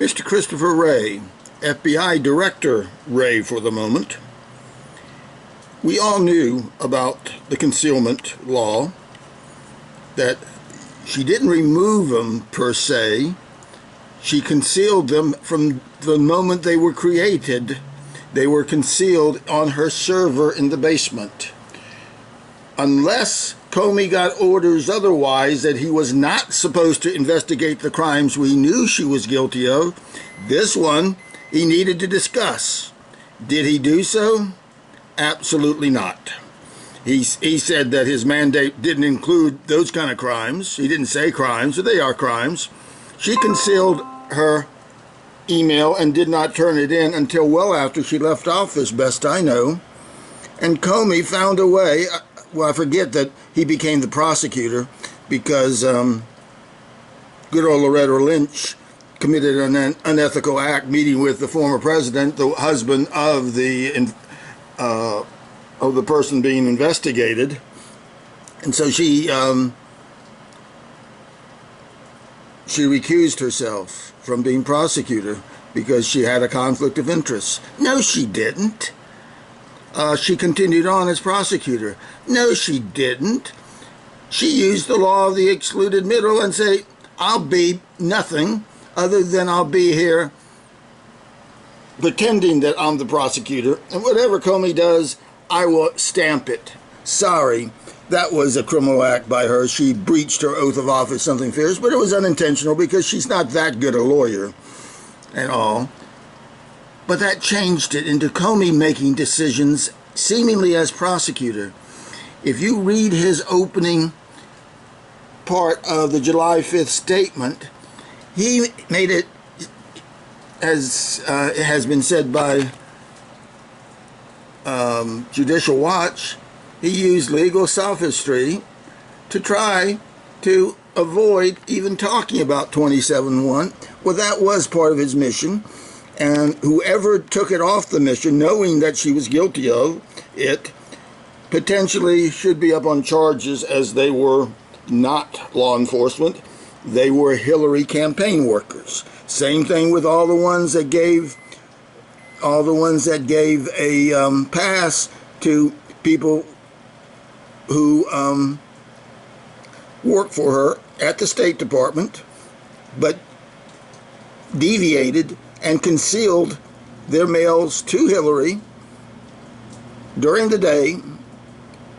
Mr. Christopher Wray, FBI Director Wray for the moment. We all knew about the concealment law, that she didn't remove them per se. She concealed them from the moment they were created. They were concealed on her server in the basement. Unless Comey got orders otherwise that he was not supposed to investigate the crimes we knew she was guilty of, this one he needed to discuss. Did he do so? Absolutely not. He said that his mandate didn't include those kind of crimes. He didn't say crimes, but they are crimes. She concealed her email and did not turn it in until well after she left office, best I know. And Comey found a way. Well, I forget that he became the prosecutor because good old Lynch committed an unethical act meeting with the former president, the husband of the person being investigated. And so she recused herself from being prosecutor because she had a conflict of interest. No, she didn't. She continued on as prosecutor. No, she didn't. She used the law of the excluded middle and say, I'll be nothing other than I'll be here pretending that I'm the prosecutor, and whatever Comey does, I will stamp it. Sorry, that was a criminal act by her. She breached her oath of office, something fierce, but it was unintentional because she's not that good a lawyer and all. But that changed it into Comey making decisions seemingly as prosecutor. If you read his opening part of the July 5th statement, he made it, as it has been said by Judicial Watch, he used legal sophistry to try to avoid even talking about 27-1. Well, that was part of his mission. And whoever took it off the mission, knowing that she was guilty of it, potentially should be up on charges, as they were not law enforcement. They were Hillary campaign workers. Same thing with all the ones that gave a pass to people who worked for her at the State Department, but deviated and concealed their mails to Hillary during the day,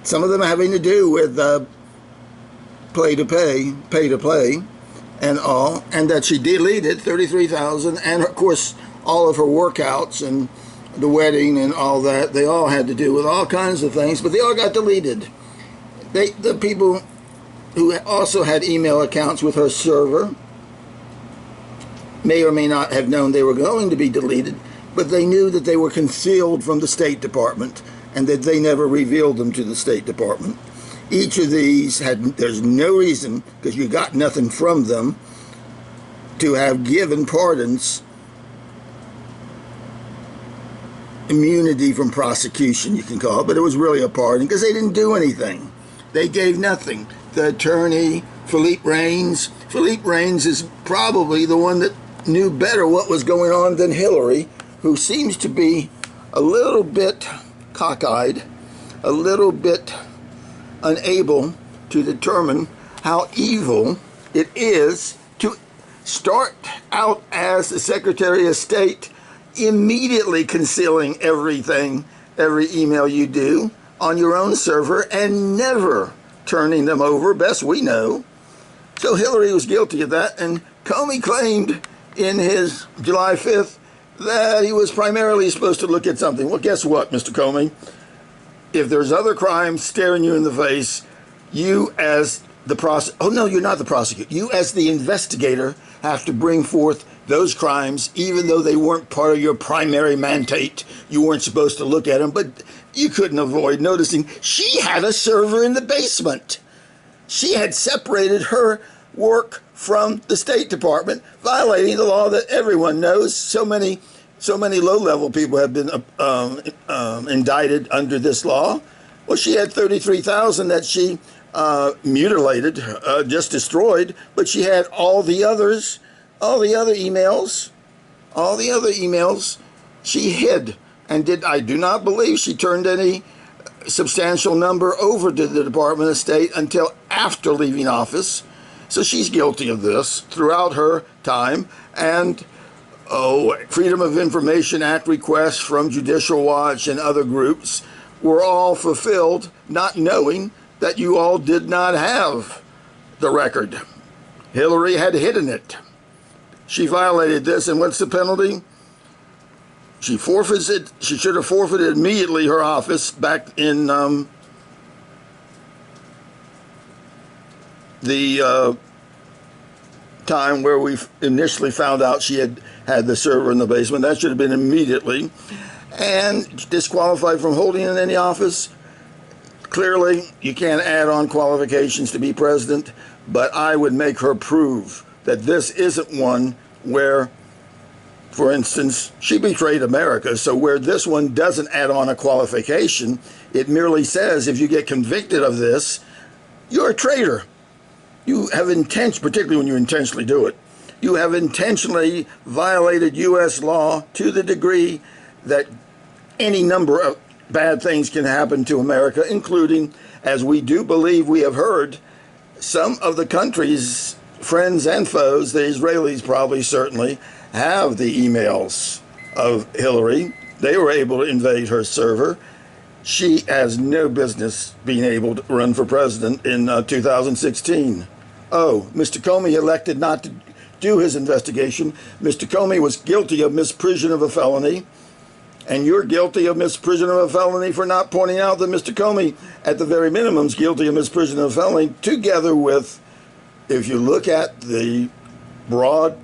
some of them having to do with pay to play and all, and that she deleted 33,000, and of course all of her workouts and the wedding and all that, they all had to do with all kinds of things, but they all got deleted. The people who also had email accounts with her server may or may not have known they were going to be deleted, but they knew that they were concealed from the State Department and that they never revealed them to the State Department. Each of these there's no reason, because you got nothing from them, to have given pardons, immunity from prosecution, you can call it, but it was really a pardon because they didn't do anything. They gave nothing. The attorney, Philippe Reines is probably the one that knew better what was going on than Hillary, who seems to be a little bit cockeyed, a little bit unable to determine how evil it is to start out as the Secretary of State, immediately concealing everything, every email you do on your own server, and never turning them over, best we know. So Hillary was guilty of that, and Comey claimed in his July 5th that he was primarily supposed to look at something. Well, guess what, Mr. Comey? If there's other crimes staring you in the face, you as the oh no, you're not the prosecutor. You as the investigator have to bring forth those crimes, even though they weren't part of your primary mandate. You weren't supposed to look at them, but you couldn't avoid noticing she had a server in the basement. She had separated her work from the State Department, violating the law that everyone knows. So many low-level people have been indicted under this law. Well, she had 33,000 that she mutilated, just destroyed, but she had all the other emails All the other emails she hid and I do not believe she turned any substantial number over to the Department of State until after leaving office. So she's guilty of this throughout her time. And Freedom of Information Act requests from Judicial Watch and other groups were all fulfilled, not knowing that you all did not have the record. Hillary had hidden it. She violated this, and what's the penalty? She forfeited. She should have forfeited immediately her office back in the time where we initially found out she had the server in the basement. That should have been immediately. And disqualified from holding in any office. Clearly, you can't add on qualifications to be president, but I would make her prove that this isn't one where, for instance, she betrayed America. So where this one doesn't add on a qualification, it merely says if you get convicted of this, you're a traitor. You have particularly when you intentionally do it, you have intentionally violated U.S. law to the degree that any number of bad things can happen to America, including, as we do believe we have heard, some of the country's friends and foes, the Israelis probably certainly, have the emails of Hillary. They were able to invade her server. She has no business being able to run for president in 2016. Oh, Mr. Comey elected not to do his investigation. Mr. Comey was guilty of misprision of a felony, and you're guilty of misprision of a felony for not pointing out that Mr. Comey, at the very minimum, is guilty of misprision of a felony, together with, if you look at the broad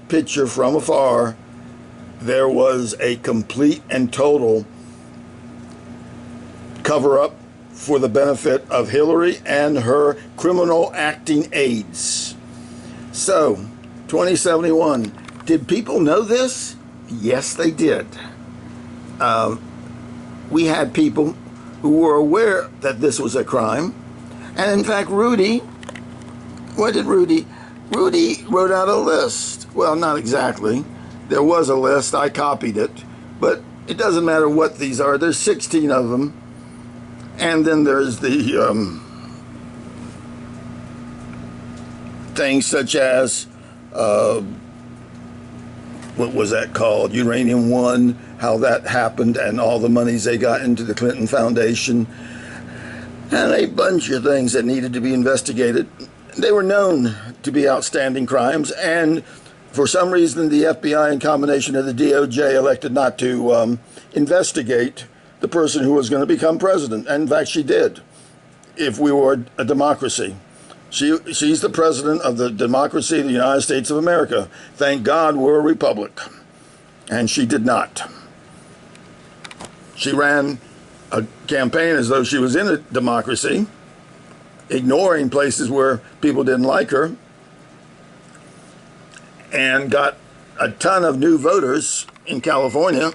picture from afar, there was a complete and total cover-up for the benefit of Hillary and her criminal acting aides. So, 2071, did people know this? Yes, they did. We had people who were aware that this was a crime. And in fact, Rudy, what did Rudy? Rudy wrote out a list. Well, not exactly. There was a list. I copied it. But it doesn't matter what these are. There's 16 of them. And then there's the things such as, what was that called? Uranium One, how that happened, and all the monies they got into the Clinton Foundation, and a bunch of things that needed to be investigated. They were known to be outstanding crimes, and for some reason the FBI, in combination with the DOJ, elected not to investigate the person who was going to become president. And in fact, she did, if we were a democracy. She's the president of the democracy of the United States of America. Thank God we're a republic. And she did not. She ran a campaign as though she was in a democracy, ignoring places where people didn't like her, and got a ton of new voters in California,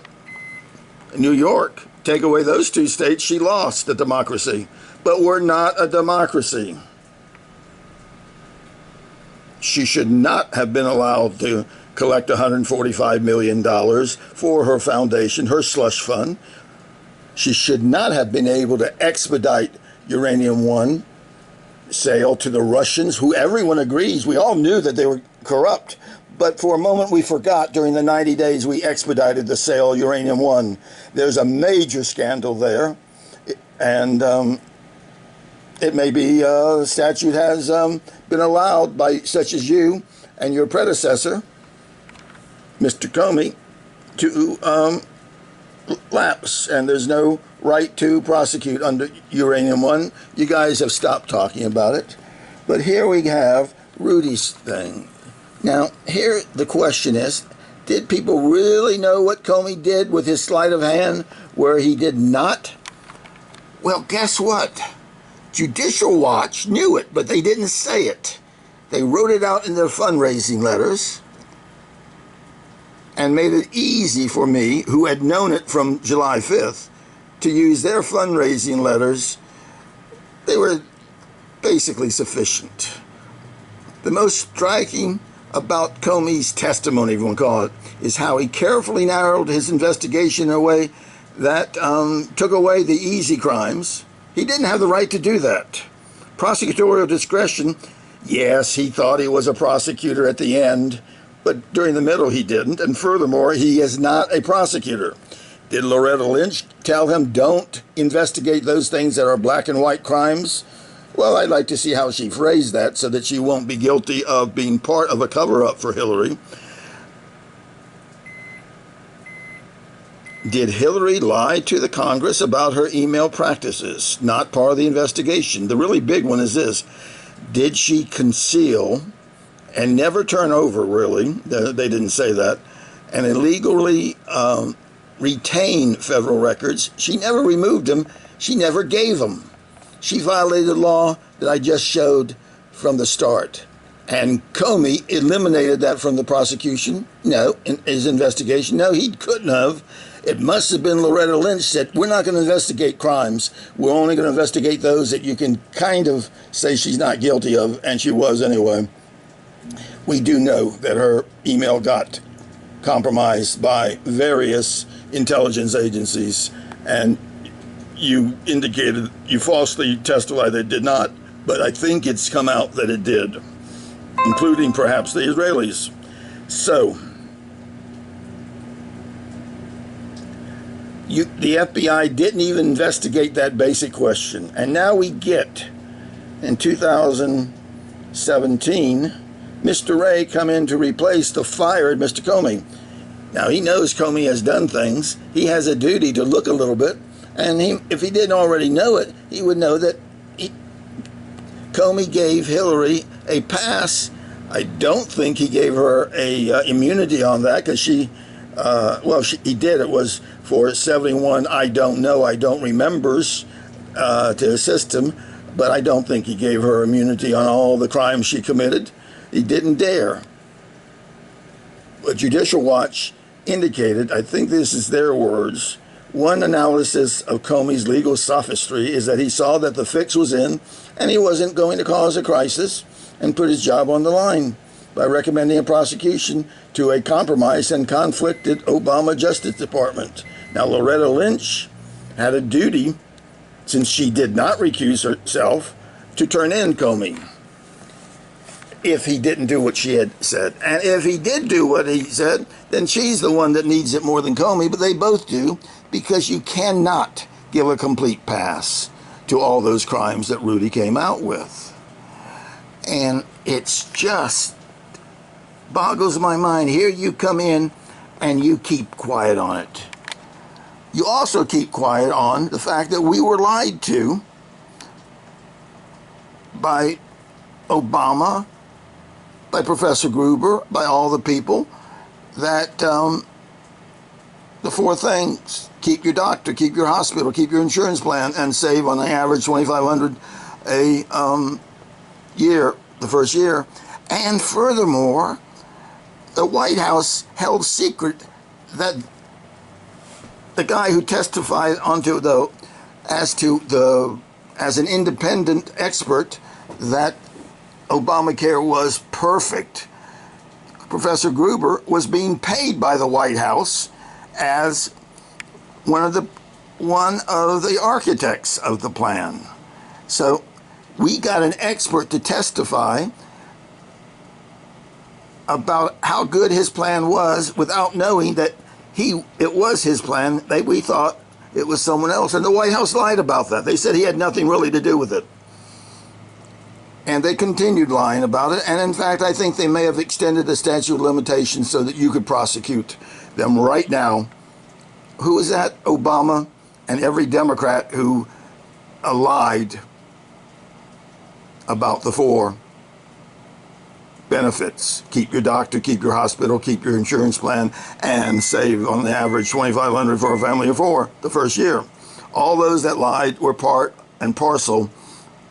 New York. Take away those two states, she lost the democracy. But we're not a democracy. She should not have been allowed to collect $145 million for her foundation, her slush fund. She should not have been able to expedite Uranium One sale to the Russians, who everyone agrees, we all knew that they were corrupt. But for a moment we forgot during the 90 days we expedited the sale of Uranium One. There's a major scandal there. And it may be the statute has been allowed by such as you and your predecessor, Mr. Comey, to lapse, and there's no right to prosecute under Uranium One. You guys have stopped talking about it. But here we have Rudy's thing. Now, here the question is, did people really know what Comey did with his sleight of hand where he did not? Well, guess what? Judicial Watch knew it, but they didn't say it. They wrote it out in their fundraising letters and made it easy for me, who had known it from July 5th, to use their fundraising letters. They were basically sufficient. The most striking about Comey's testimony, if you want to call it, is how he carefully narrowed his investigation in a way that took away the easy crimes. He didn't have the right to do that. Prosecutorial discretion, yes, he thought he was a prosecutor at the end, but during the middle he didn't, and furthermore, he is not a prosecutor. Did Loretta Lynch tell him don't investigate those things that are black and white crimes? Well, I'd like to see how she phrased that so that she won't be guilty of being part of a cover-up for Hillary. Did Hillary lie to the Congress about her email practices? Not part of the investigation. The really big one is this. Did she conceal and never turn over, really, they didn't say that, and illegally retain federal records? She never removed them. She never gave them. She violated the law that I just showed from the start. And Comey eliminated that from the prosecution. No, in his investigation. No, he couldn't have. It must have been Loretta Lynch said, we're not going to investigate crimes. We're only going to investigate those that you can kind of say she's not guilty of, and she was anyway. We do know that her email got compromised by various intelligence agencies, and you indicated, you falsely testified that it did not, but I think it's come out that it did, including perhaps the Israelis. So, the FBI didn't even investigate that basic question. And now we get, in 2017, Mr. Wray come in to replace the fired Mr. Comey. Now, he knows Comey has done things. He has a duty to look a little bit. And if he didn't already know it, he would know that Comey gave Hillary a pass. I don't think he gave her a immunity on that, because he did. It was for 71 I don't know, I don't remembers to assist him, but I don't think he gave her immunity on all the crimes she committed. He didn't dare. But Judicial Watch indicated, I think this is their words, one analysis of Comey's legal sophistry is that he saw that the fix was in and he wasn't going to cause a crisis and put his job on the line by recommending a prosecution to a compromised and conflicted Obama Justice Department. Now, Loretta Lynch had a duty, since she did not recuse herself, to turn in Comey if he didn't do what she had said. And if he did do what he said, then she's the one that needs it more than Comey, but they both do, because you cannot give a complete pass to all those crimes that Rudy came out with. And it's just boggles my mind. Here you come in and you keep quiet on it. You also keep quiet on the fact that we were lied to by Obama, by Professor Gruber, by all the people, that the four things: keep your doctor, keep your hospital, keep your insurance plan, and save on the average $2,500 a year, the first year. And furthermore, the White House held secret that the guy who testified as an independent expert that Obamacare was perfect, Professor Gruber, was being paid by the White House as one of the architects of the plan. So we got an expert to testify about how good his plan was without knowing that it was his plan. We thought it was someone else, and the White House lied about that. They said he had nothing really to do with it. And they continued lying about it. And in fact, I think they may have extended the statute of limitations so that you could prosecute them right now. Who is that? Obama and every Democrat who lied about the four benefits: keep your doctor, keep your hospital, keep your insurance plan, and save on the average $2,500 for a family of four the first year. All those that lied were part and parcel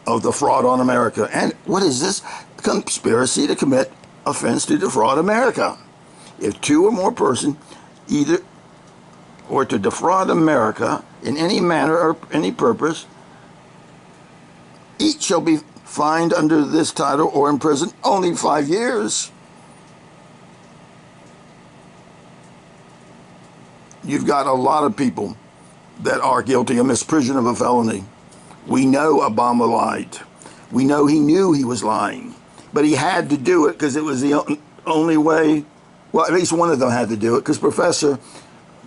of the fraud on America. And what is this? Conspiracy to commit offense to defraud America. If two or more persons either or to defraud America in any manner or any purpose, each shall be fined under this title or imprisoned only 5 years. you've got a lot of people that are guilty of misprision of a felony. We know Obama lied. We know he knew he was lying, but he had to do it because it was the only way. Well, at least one of them had to do it, because Professor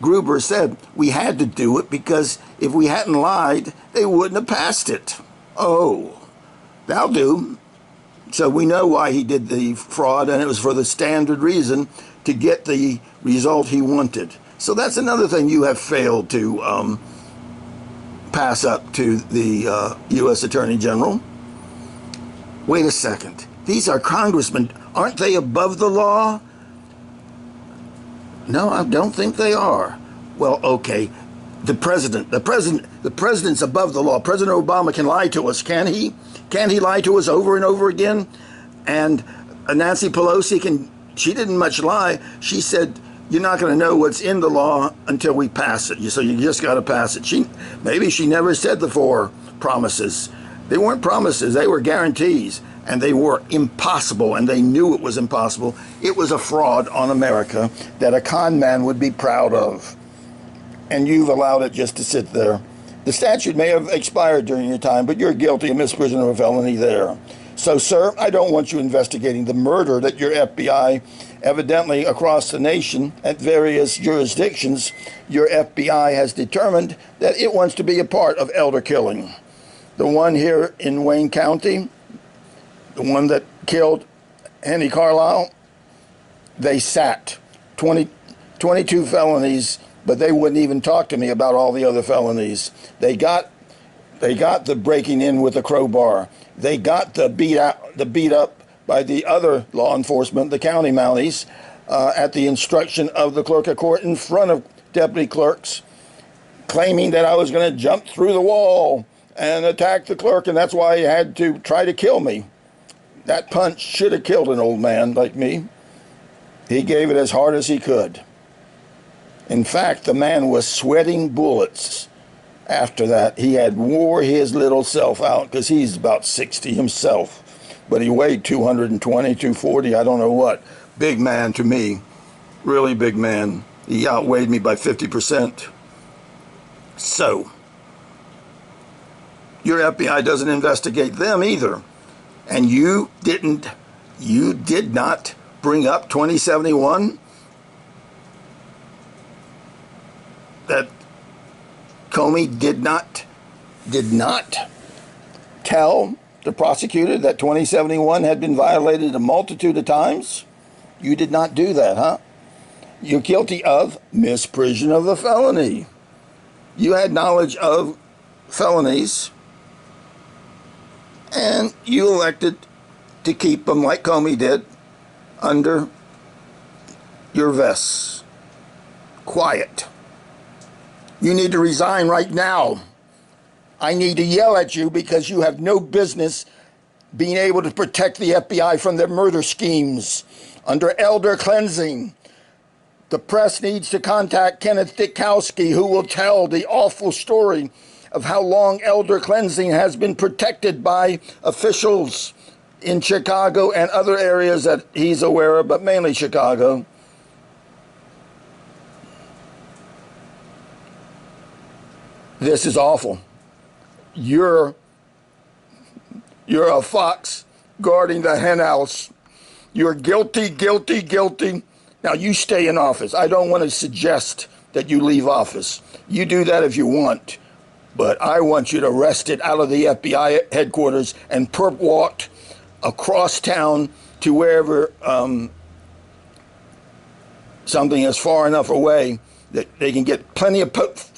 Gruber said we had to do it because if we hadn't lied, they wouldn't have passed it. Oh, that'll do. So we know why he did the fraud, and it was for the standard reason, to get the result he wanted. So that's another thing you have failed to pass up to the U.S. Attorney General. Wait a second. These are congressmen. Aren't they above the law? No, I don't think they are. Well, okay. The president's above the law. President Obama can lie to us, can he? Can he lie to us over and over again? And Nancy Pelosi she didn't much lie. She said, you're not going to know what's in the law until we pass it. So you just got to pass it. Maybe she never said the 4 promises. They weren't promises, they were guarantees. And they were impossible, and they knew it was impossible. It was a fraud on America that a con man would be proud of. And you've allowed it just to sit there. The statute may have expired during your time, but you're guilty of misprision of a felony there. So, sir, I don't want you investigating the murder that your FBI, evidently across the nation at various jurisdictions, your FBI has determined that it wants to be a part of elder killing. The one here in Wayne County, the one that killed Henny Carlisle, they sat 22 felonies, but they wouldn't even talk to me about all the other felonies. They got the breaking in with a crowbar. They got the beat up by the other law enforcement, the county mounties, at the instruction of the clerk of court in front of deputy clerks, claiming that I was going to jump through the wall and attack the clerk, and that's why he had to try to kill me. That punch should have killed an old man like me. He gave it as hard as he could. In fact, the man was sweating bullets after that. He had wore his little self out because he's about 60 himself. But he weighed 220, 240, I don't know what. Big man to me. Really big man. He outweighed me by 50%. So, your FBI doesn't investigate them either. And you did not bring up 2071? That Comey did not tell the prosecutor that 2071 had been violated a multitude of times? You did not do that, huh? You're guilty of misprision of a felony. You had knowledge of felonies, and you elected to keep them, like Comey did, under your vests. Quiet. You need to resign right now. I need to yell at you because you have no business being able to protect the FBI from their murder schemes. Under elder cleansing, the press needs to contact Kenneth Dikowski, who will tell the awful story of how long elder cleansing has been protected by officials in Chicago and other areas that he's aware of, but mainly Chicago. This is awful. You're a fox guarding the hen house. You're guilty, guilty, guilty. Now you stay in office. I don't want to suggest that you leave office. You do that if you want. But I want you to wrest it out of the FBI headquarters and perp walked across town to wherever something is far enough away that they can get plenty of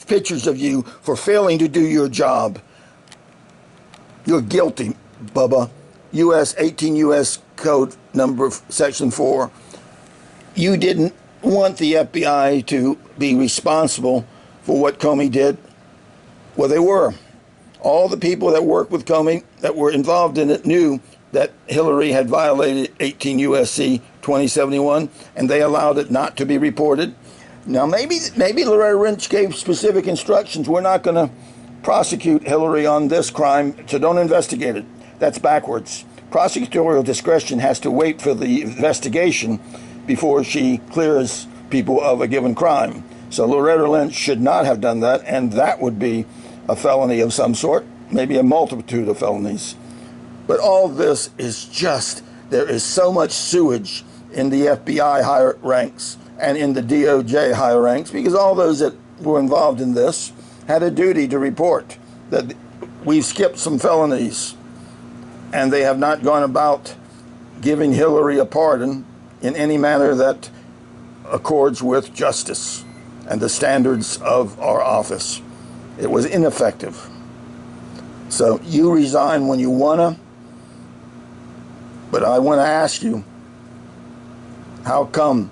pictures of you for failing to do your job. You're guilty, Bubba. 18 U.S. Code number section 4. You didn't want the FBI to be responsible for what Comey did. Well, they were. All the people that worked with Comey that were involved in it knew that Hillary had violated 18 U.S.C. 2071, and they allowed it not to be reported. Now, maybe Loretta Lynch gave specific instructions. We're not going to prosecute Hillary on this crime, so don't investigate it. That's backwards. Prosecutorial discretion has to wait for the investigation before she clears people of a given crime. So Loretta Lynch should not have done that, and that would be a felony of some sort, maybe a multitude of felonies. But all this is just, there is so much sewage in the FBI higher ranks and in the DOJ higher ranks, because all those that were involved in this had a duty to report that we've skipped some felonies, and they have not gone about giving Hillary a pardon in any manner that accords with justice and the standards of our office. It was ineffective. So you resign when you wanna, but I want to ask you, how come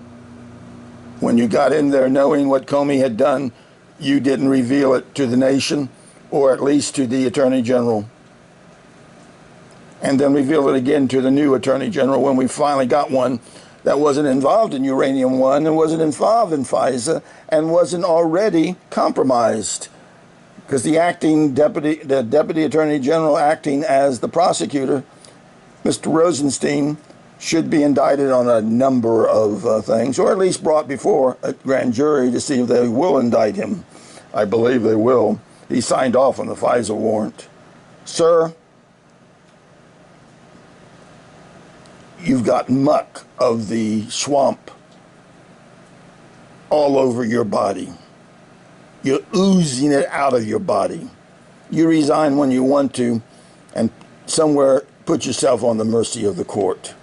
when you got in there knowing what Comey had done, you didn't reveal it to the nation, or at least to the Attorney General, and then reveal it again to the new Attorney General when we finally got one that wasn't involved in Uranium One and wasn't involved in FISA and wasn't already compromised? Because the Deputy Attorney General acting as the prosecutor, Mr. Rosenstein, should be indicted on a number of things, or at least brought before a grand jury to see if they will indict him. I believe they will. He signed off on the FISA warrant. Sir, you've got muck of the swamp all over your body. You're oozing it out of your body. You resign when you want to, and somewhere put yourself on the mercy of the court.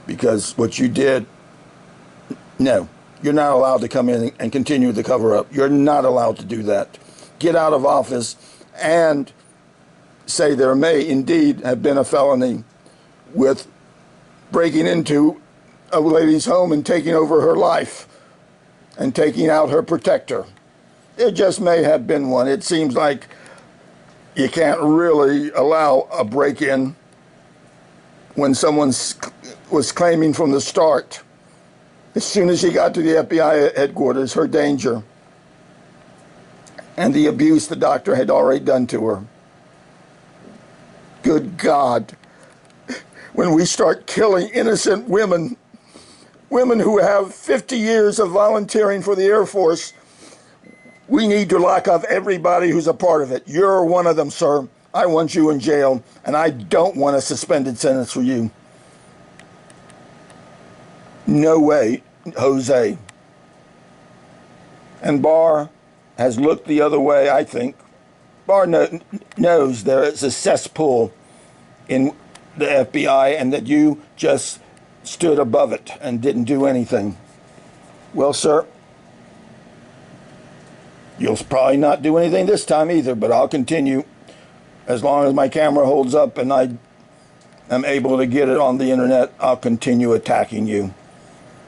Because what you did, no, you're not allowed to come in and continue the cover-up. You're not allowed to do that. Get out of office and say there may indeed have been a felony with breaking into a lady's home and taking over her life and taking out her protector. There just may have been one. It seems like you can't really allow a break-in when someone was claiming from the start, as soon as she got to the FBI headquarters, her danger and the abuse the doctor had already done to her. Good God. When we start killing innocent women, women who have 50 years of volunteering for the Air Force, we need to lock up everybody who's a part of it. You're one of them, sir. I want you in jail, and I don't want a suspended sentence for you. No way, Jose. And Barr has looked the other way, I think. Barr knows there is a cesspool in the FBI and that you just stood above it and didn't do anything. Well, sir, you'll probably not do anything this time either, but I'll continue. As long as my camera holds up and I am able to get it on the internet, I'll continue attacking you.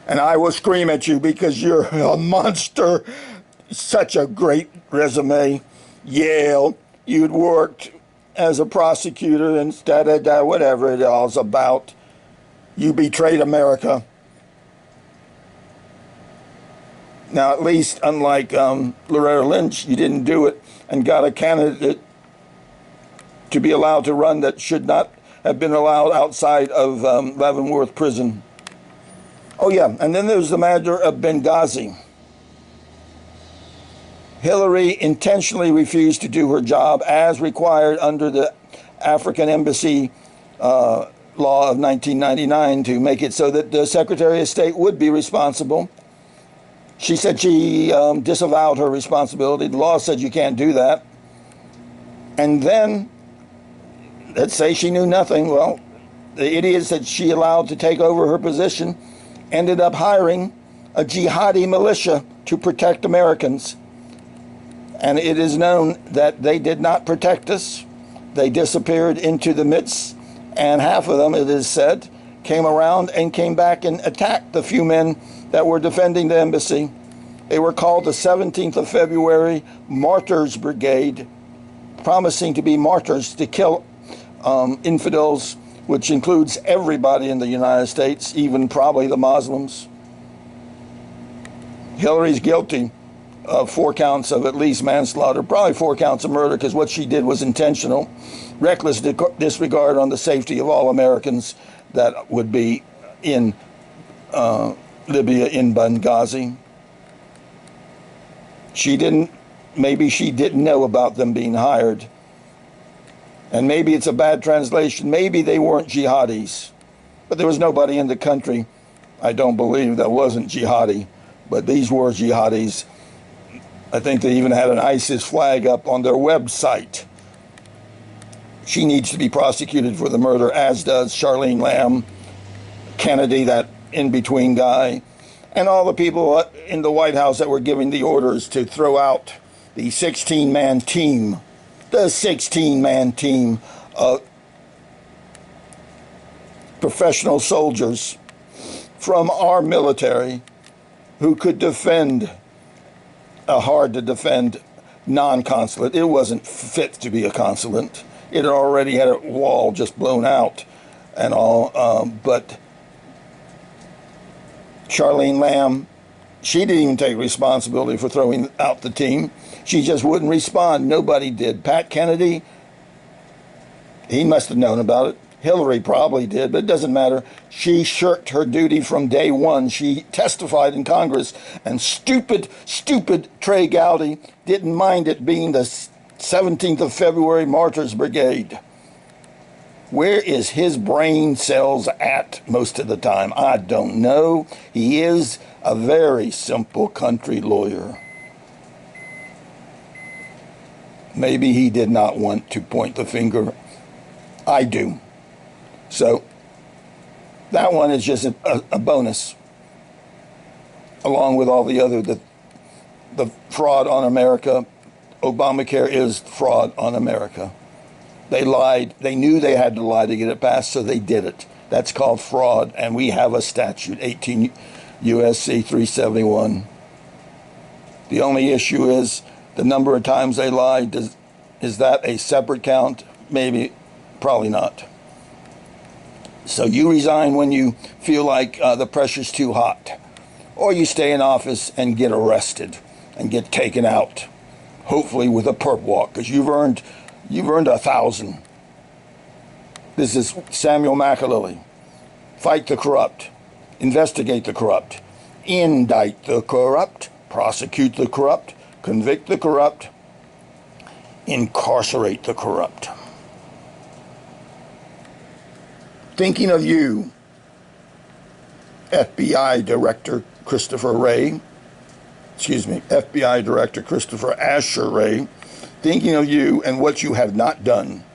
And I will scream at you because you're a monster. Such a great resume. Yale, you'd worked as a prosecutor and whatever it all's about. You betrayed America. Now, at least, unlike Loretta Lynch, you didn't do it and got a candidate to be allowed to run that should not have been allowed outside of Leavenworth Prison. Oh, yeah, and then there's the matter of Benghazi. Hillary intentionally refused to do her job as required under the African Embassy law of 1999 to make it so that the Secretary of State would be responsible. She said she disavowed her responsibility. The law said you can't do that. And then, let's say she knew nothing. Well, the idiots that she allowed to take over her position ended up hiring a jihadi militia to protect Americans. And it is known that they did not protect us. They disappeared into the midst, and half of them, it is said, came around and came back and attacked the few men that were defending the embassy. They were called the 17th of February Martyrs Brigade, promising to be martyrs to kill infidels, which includes everybody in the United States, even probably the Muslims. Hillary's guilty of 4 counts of at least manslaughter, probably 4 counts of murder, because what she did was intentional, reckless disregard on the safety of all Americans that would be in Libya, in Benghazi. maybe she didn't know about them being hired. And maybe it's a bad translation. Maybe they weren't jihadis. But there was nobody in the country, I don't believe, that wasn't jihadi. But these were jihadis. I think they even had an ISIS flag up on their website. She needs to be prosecuted for the murder, as does Charlene Lamb, Kennedy, that in-between guy, and all the people in the White House that were giving the orders to throw out the 16-man team, the 16-man team of professional soldiers from our military who could defend a hard-to-defend non-consulate. It wasn't fit to be a consulate. It already had a wall just blown out and all, but Charlene Lamb, she didn't even take responsibility for throwing out the team. She just wouldn't respond. Nobody did. Pat Kennedy, he must have known about it. Hillary probably did, but it doesn't matter. She shirked her duty from day one. She testified in Congress, and stupid Trey Gowdy didn't mind it being the 17th of February Martyrs Brigade. Where is his brain cells at most of the time? I don't know. He is a very simple country lawyer. Maybe he did not want to point the finger. I do. So that one is just a bonus, along with all the other, the fraud on America. Obamacare is fraud on America. They lied. They knew they had to lie to get it passed, so they did it. That's called fraud, and we have a statute, 18 U.S.C. 371. The only issue is the number of times they lied. Is that a separate count? Maybe, probably not. So you resign when you feel like the pressure's too hot, or you stay in office and get arrested and get taken out, hopefully with a perp walk, because you've earned 1,000. This is Samuel McAlilley. Fight the corrupt, investigate the corrupt, indict the corrupt, prosecute the corrupt, convict the corrupt, incarcerate the corrupt. Thinking of you, FBI Director Christopher Wray, FBI Director Christopher Asher Wray, thinking of you and what you have not done.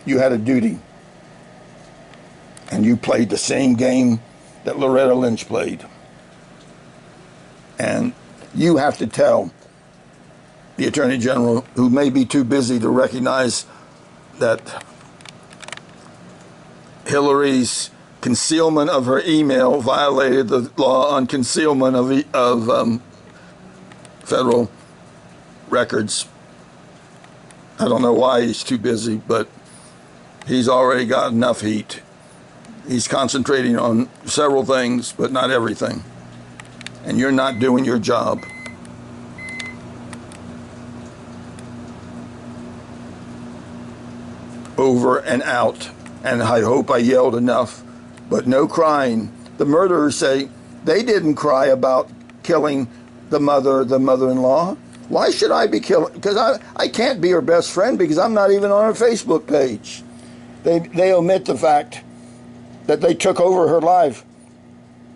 You had a duty, and you played the same game that Loretta Lynch played. And you have to tell the Attorney General, who may be too busy to recognize that Hillary's concealment of her email violated the law on concealment of federal records. I don't know why he's too busy, but he's already got enough heat. He's concentrating on several things, but not everything. And you're not doing your job. Over and out. And I hope I yelled enough, but no crying. The murderers say they didn't cry about killing the mother-in-law. Why should I be killing? Because I can't be her best friend because I'm not even on her Facebook page. They omit the fact that they took over her life.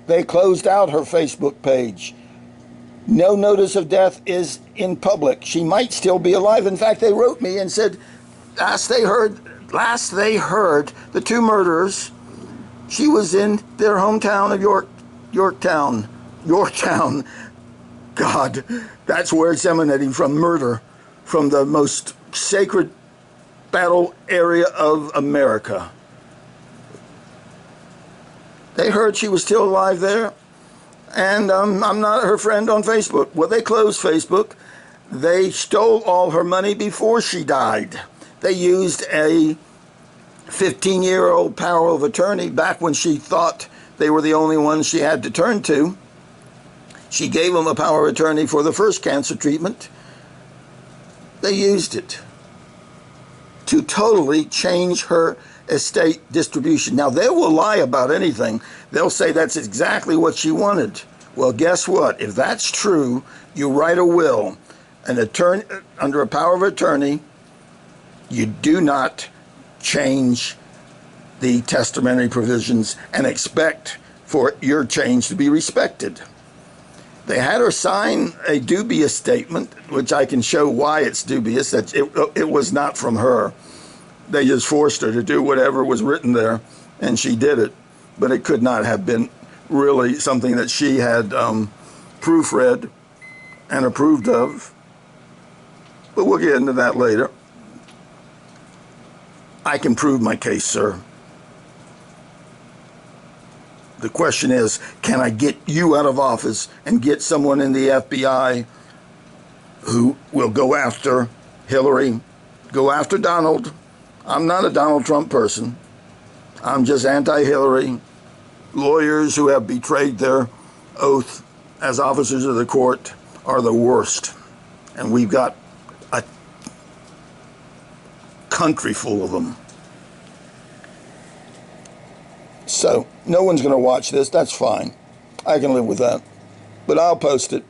They closed out her Facebook page. No notice of death is in public. She might still be alive. In fact, they wrote me and said, last they heard, the two murderers, she was in their hometown of Yorktown. God, that's where it's emanating from, murder, from the most sacred battle area of America. They heard she was still alive there, and I'm not her friend on Facebook. Well, they closed Facebook. They stole all her money before she died. They used a 15-year-old power of attorney back when she thought they were the only ones she had to turn to. She gave them a power of attorney for the first cancer treatment. They used it to totally change her estate distribution. Now, they will lie about anything. They'll say that's exactly what she wanted. Well, guess what? If that's true, you write a will. An attorney, under a power of attorney, you do not change the testamentary provisions and expect for your change to be respected. They had her sign a dubious statement, which I can show why it's dubious, that it was not from her. They just forced her to do whatever was written there, and she did it. But it could not have been really something that she had proofread and approved of. But we'll get into that later. I can prove my case, sir. The question is, can I get you out of office and get someone in the FBI who will go after Hillary, go after Donald? I'm not a Donald Trump person. I'm just anti-Hillary. Lawyers who have betrayed their oath as officers of the court are the worst. And we've got a country full of them. So, no one's going to watch this. That's fine. I can live with that. But I'll post it.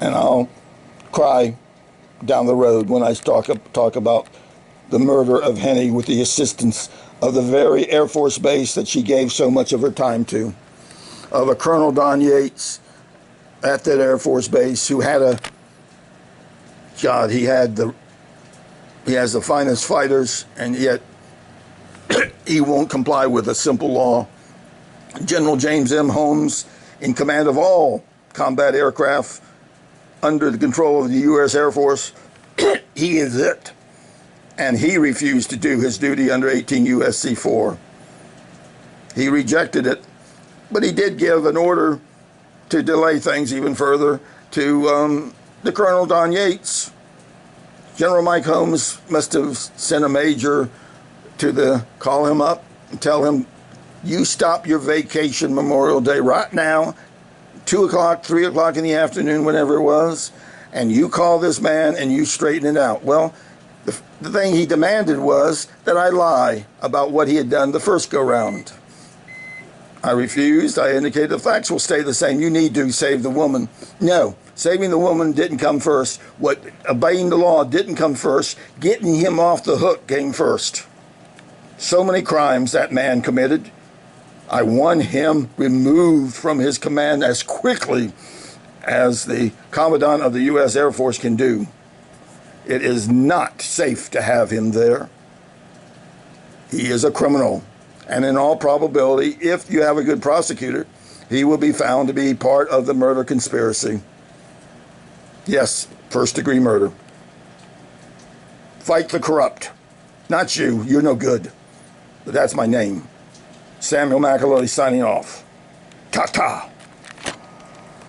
And I'll cry down the road when I talk about the murder of Henny with the assistance of the very Air Force base that she gave so much of her time to, of a Colonel Don Yates at that Air Force base who had a, God, he has the finest fighters, and yet he won't comply with a simple law. General James M. Holmes, in command of all combat aircraft under the control of the U.S. Air Force, he is it. And he refused to do his duty under 18 U.S.C. 4. He rejected it, but he did give an order to delay things even further to the Colonel Don Yates. General Mike Holmes must have sent a major to call him up and tell him, you stop your vacation Memorial Day right now, 2 o'clock, 3 o'clock in the afternoon, whenever it was, and you call this man and you straighten it out. Well, the thing he demanded was that I lie about what he had done the first go-round. I refused. I indicated the facts will stay the same. You need to save the woman. No, saving the woman didn't come first. Obeying the law didn't come first. Getting him off the hook came first. So many crimes that man committed. I want him removed from his command as quickly as the Commandant of the U.S. Air Force can do. It is not safe to have him there. He is a criminal. And in all probability, if you have a good prosecutor, he will be found to be part of the murder conspiracy. Yes, first-degree murder. Fight the corrupt. Not you. You're no good. But that's my name. Samuel McAloy signing off. Ta-ta.